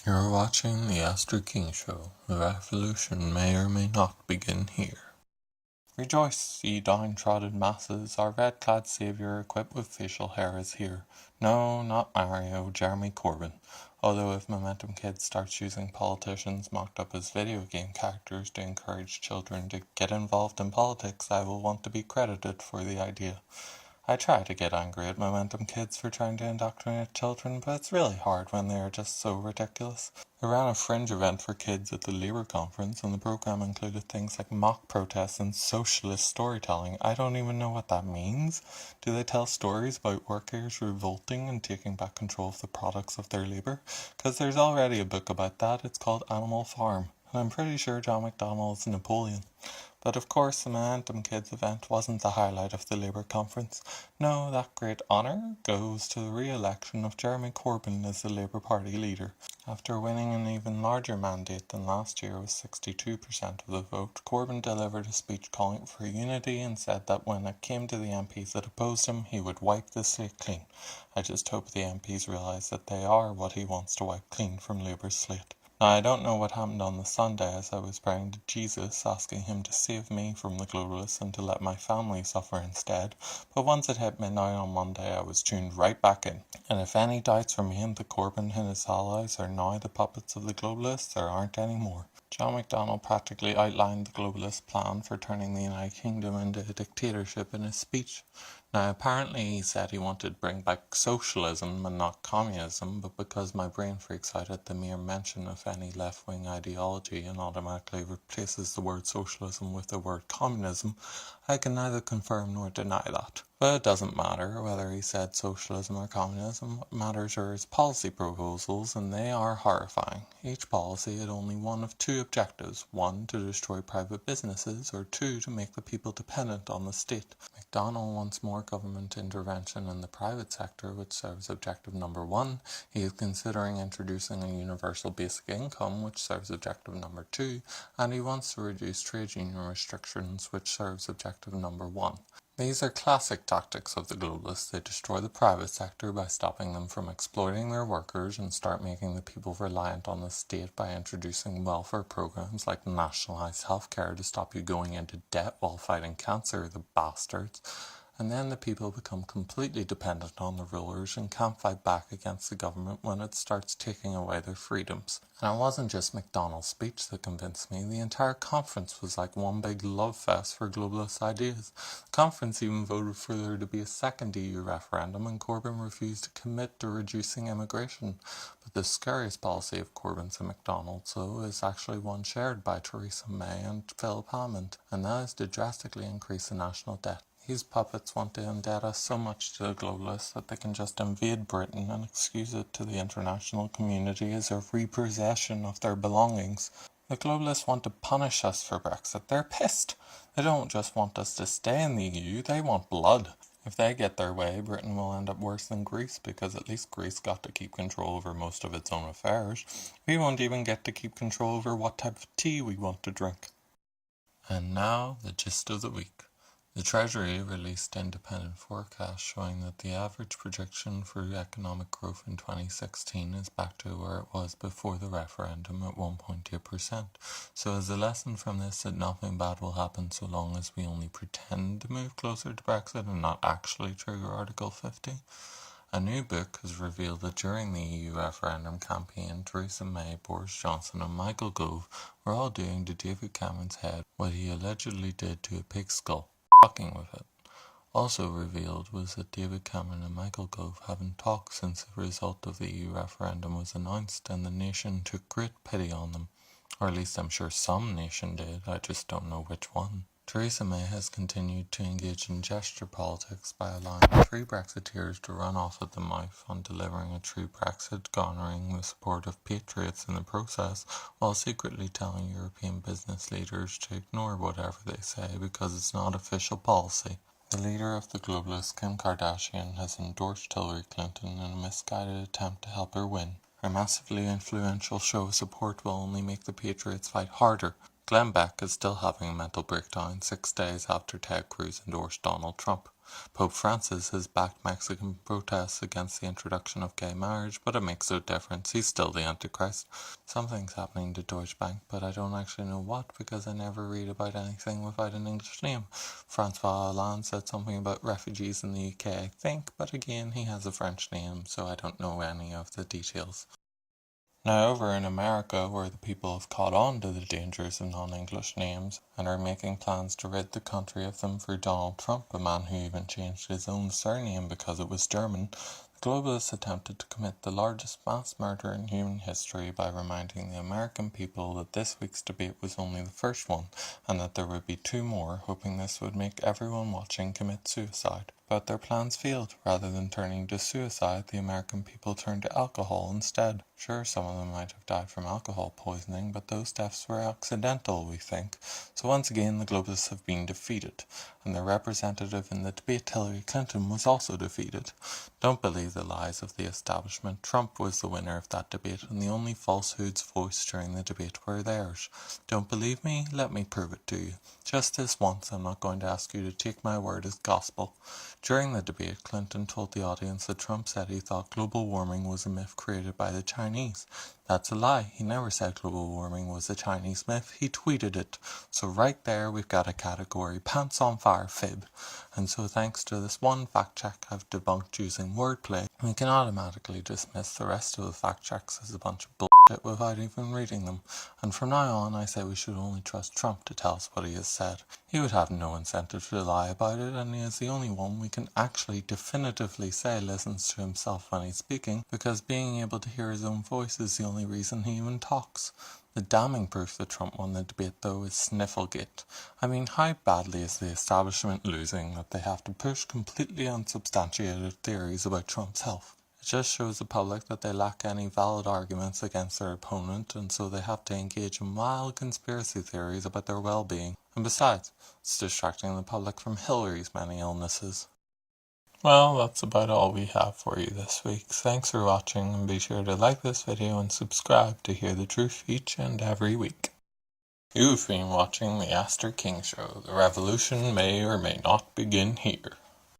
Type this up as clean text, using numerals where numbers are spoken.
You're watching The Astro King Show. The revolution may or may not begin here. Rejoice, ye downtrodden masses, our red-clad saviour equipped with facial hair is here. No, not Mario, Jeremy Corbyn. Although if Momentum Kids starts using politicians mocked up as video game characters to encourage children to get involved in politics, I will want to be credited for the idea. I try to get angry at Momentum Kids for trying to indoctrinate children, but it's really hard when they are just so ridiculous. I ran a fringe event for kids at the Labour conference, and the programme included things like mock protests and socialist storytelling. I don't even know what that means. Do they tell stories about workers revolting and taking back control of the products of their labour? Because there's already a book about that. It's called Animal Farm, and I'm pretty sure John McDonnell is Napoleon. But of course the Momentum Kids event wasn't the highlight of the Labour conference. No, that great honour goes to the re-election of Jeremy Corbyn as the Labour Party leader. After winning an even larger mandate than last year with 62% of the vote, Corbyn delivered a speech calling for unity and said that when it came to the MPs that opposed him, he would wipe the slate clean. I just hope the MPs realise that they are what he wants to wipe clean from Labour's slate. Now, I don't know what happened on the Sunday as I was praying to Jesus, asking him to save me from the globalists and to let my family suffer instead, but once it hit midnight on Monday I was tuned right back in. And if any doubts remain that Corbyn and his allies are now the puppets of the globalists, there aren't any more. John McDonnell practically outlined the globalist plan for turning the United Kingdom into a dictatorship in his speech. Now, apparently he said he wanted to bring back socialism and not communism, but because my brain freaks out at the mere mention of any left-wing ideology and automatically replaces the word socialism with the word communism, I can neither confirm nor deny that. But it doesn't matter whether he said socialism or communism. What matters are his policy proposals, and they are horrifying. Each policy had only one of two objectives: one, to destroy private businesses, or two, to make the people dependent on the state. McDonnell wants more government intervention in the private sector, which serves objective number one. He is considering introducing a universal basic income, which serves objective number two, and he wants to reduce trade union restrictions, which serves objective number one. These are classic tactics of the globalists. They destroy the private sector by stopping them from exploiting their workers and start making the people reliant on the state by introducing welfare programs like nationalised healthcare to stop you going into debt while fighting cancer, the bastards. And then the people become completely dependent on the rulers and can't fight back against the government when it starts taking away their freedoms. And it wasn't just McDonnell's speech that convinced me. The entire conference was like one big love fest for globalist ideas. The conference even voted for there to be a second EU referendum, and Corbyn refused to commit to reducing immigration. But the scariest policy of Corbyn's and McDonnell's, though, is actually one shared by Theresa May and Philip Hammond, and that is to drastically increase the national debt. These puppets want to indebt us so much to the globalists that they can just invade Britain and excuse it to the international community as a repossession of their belongings. The globalists want to punish us for Brexit. They're pissed. They don't just want us to stay in the EU, they want blood. If they get their way, Britain will end up worse than Greece, because at least Greece got to keep control over most of its own affairs. We won't even get to keep control over what type of tea we want to drink. And now, the gist of the week. The Treasury released independent forecasts showing that the average projection for economic growth in 2016 is back to where it was before the referendum at 1.2%. So is the lesson from this that nothing bad will happen so long as we only pretend to move closer to Brexit and not actually trigger Article 50? A new book has revealed that during the EU referendum campaign, Theresa May, Boris Johnson and Michael Gove were all doing to David Cameron's head what he allegedly did to a pig's skull. Fucking with it. Also revealed was that David Cameron and Michael Gove haven't talked since the result of the EU referendum was announced, and the nation took great pity on them. Or at least I'm sure some nation did, I just don't know which one. Theresa May has continued to engage in gesture politics by allowing three Brexiteers to run off at the mouth on delivering a true Brexit, garnering the support of patriots in the process, while secretly telling European business leaders to ignore whatever they say because it's not official policy. The leader of the globalists, Kim Kardashian, has endorsed Hillary Clinton in a misguided attempt to help her win. Her massively influential show of support will only make the patriots fight harder. Glenn Beck is still having a mental breakdown 6 days after Ted Cruz endorsed Donald Trump. Pope Francis has backed Mexican protests against the introduction of gay marriage, but it makes no difference. He's still the Antichrist. Something's happening to Deutsche Bank, but I don't actually know what because I never read about anything without an English name. Francois Hollande said something about refugees in the UK, I think, but again, he has a French name, so I don't know any of the details. Now over in America, where the people have caught on to the dangers of non-English names and are making plans to rid the country of them for Donald Trump, a man who even changed his own surname because it was German, the globalists attempted to commit the largest mass murder in human history by reminding the American people that this week's debate was only the first one and that there would be 2 more, hoping this would make everyone watching commit suicide. But their plans failed. Rather than turning to suicide, the American people turned to alcohol instead. Sure, some of them might have died from alcohol poisoning, but those deaths were accidental, we think. So once again, the globalists have been defeated, and their representative in the debate, Hillary Clinton, was also defeated. Don't believe the lies of the establishment. Trump was the winner of that debate, and the only falsehoods voiced during the debate were theirs. Don't believe me? Let me prove it to you. Just this once, I'm not going to ask you to take my word as gospel. During the debate, Clinton told the audience that Trump said he thought global warming was a myth created by the Chinese. That's a lie. He never said global warming was a Chinese myth. He tweeted it. So right there we've got a category pants on fire fib. And so thanks to this one fact check I've debunked using wordplay, we can automatically dismiss the rest of the fact checks as a bunch of bullshit without even reading them. And from now on I say we should only trust Trump to tell us what he has said. He would have no incentive to lie about it, and he is the only one we can actually definitively say listens to himself when he's speaking, because being able to hear his own voice is the only reason he even talks. The damning proof that Trump won the debate, though, is Snifflegate. I mean, how badly is the establishment losing that they have to push completely unsubstantiated theories about Trump's health? It just shows the public that they lack any valid arguments against their opponent, and so they have to engage in wild conspiracy theories about their well-being. And besides, it's distracting the public from Hillary's many illnesses. Well, that's about all we have for you this week. Thanks for watching, and be sure to like this video and subscribe to hear the truth each and every week. You've been watching The Aster King Show. The revolution may or may not begin here.